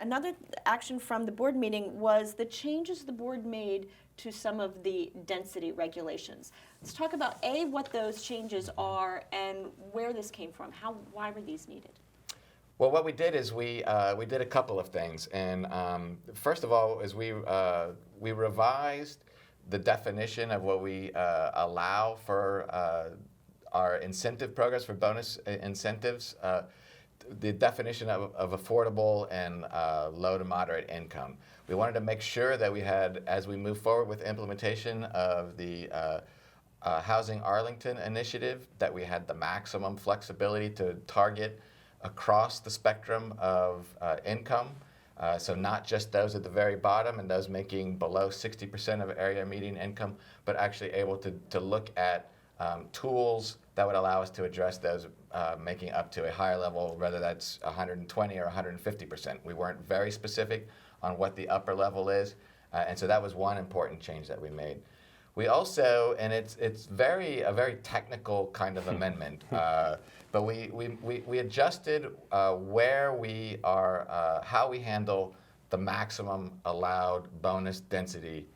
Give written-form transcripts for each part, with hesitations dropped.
another action from the board meeting was the changes the board made to some of the density regulations. Let's talk about what those changes are and where this came from. Why were these needed? Well, what we did is we did a couple of things, and first of all is we revised the definition of what we allow for our incentive programs, for bonus incentives. The definition of affordable and low to moderate income. We wanted to make sure that we had, as we move forward with implementation of the Housing Arlington initiative, that we had the maximum flexibility to target across the spectrum of income. So not just those at the very bottom and those making below 60% of area median income, but actually able to look at tools that would allow us to address those making up to a higher level, whether that's 120 or 150%. We weren't very specific on what the upper level is, and so that was one important change that we made. We also, and it's a very technical kind of amendment, but we adjusted where we are, how we handle the maximum allowed bonus density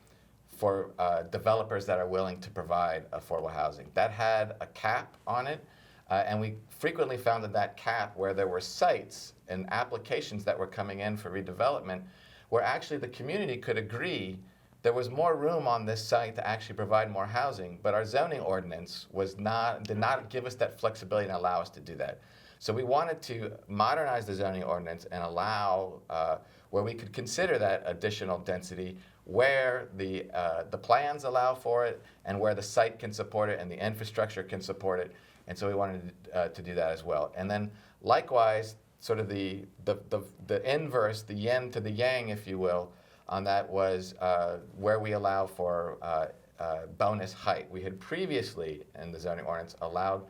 for developers that are willing to provide affordable housing. That had a cap on it, and we frequently found that cap, where there were sites and applications that were coming in for redevelopment, where actually the community could agree there was more room on this site to actually provide more housing, but our zoning ordinance did not give us that flexibility and allow us to do that. So we wanted to modernize the zoning ordinance and allow where we could consider that additional density, where the plans allow for it and where the site can support it and the infrastructure can support it. And so we wanted to do that as well. And then likewise, sort of the inverse, the yin to the yang, if you will, on that was where we allow for bonus height. We had previously in the zoning ordinance allowed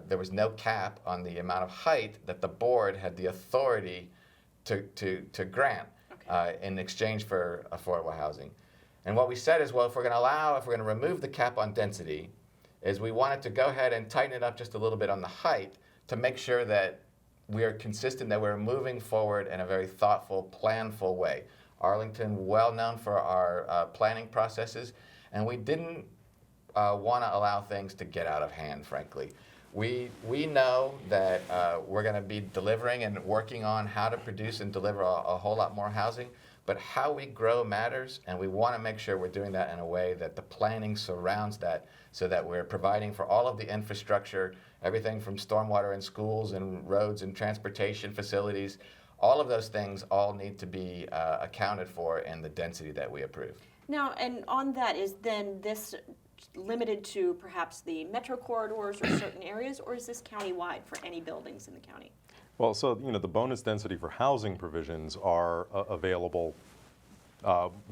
there was no cap on the amount of height that the board had the authority to grant in exchange for affordable housing. And what we said is, well, if we're going to remove the cap on density, is we wanted to go ahead and tighten it up just a little bit on the height to make sure that we are consistent, that we're moving forward in a very thoughtful, planful way. Arlington, well known for our planning processes, and we didn't want to allow things to get out of hand, frankly. We know that we're going to be delivering and working on how to produce and deliver a whole lot more housing, but how we grow matters, and we want to make sure we're doing that in a way that the planning surrounds that, so that we're providing for all of the infrastructure, everything from stormwater in schools and roads and transportation facilities. All of those things all need to be accounted for in the density that we approve. Now, and on that, is then this limited to perhaps the metro corridors or certain areas, or is this countywide for any buildings in the county? Well, so the bonus density for housing provisions are available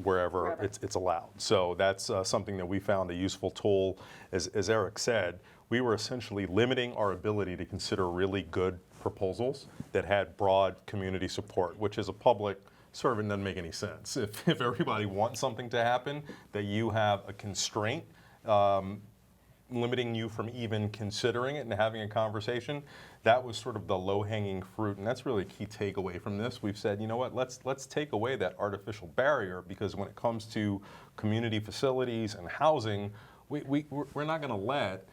wherever it's allowed. So that's something that we found a useful tool. As Eric said, we were essentially limiting our ability to consider really good proposals that had broad community support, which as a public servant doesn't make any sense. If everybody wants something to happen, that you have a constraint limiting you from even considering it and having a conversation, that was sort of the low-hanging fruit, and that's really a key takeaway from this. We've said, you know what, let's take away that artificial barrier, because when it comes to community facilities and housing, we're not going to let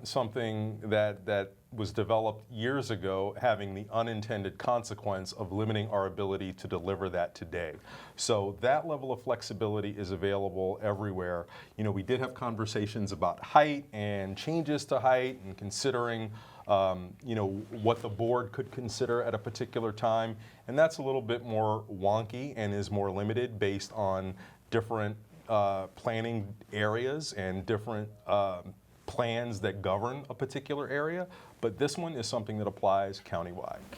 something that was developed years ago having the unintended consequence of limiting our ability to deliver that today. So that level of flexibility is available everywhere. We did have conversations about height and changes to height and considering what the board could consider at a particular time, and that's a little bit more wonky and is more limited based on different planning areas and different plans that govern a particular area, but this one is something that applies countywide.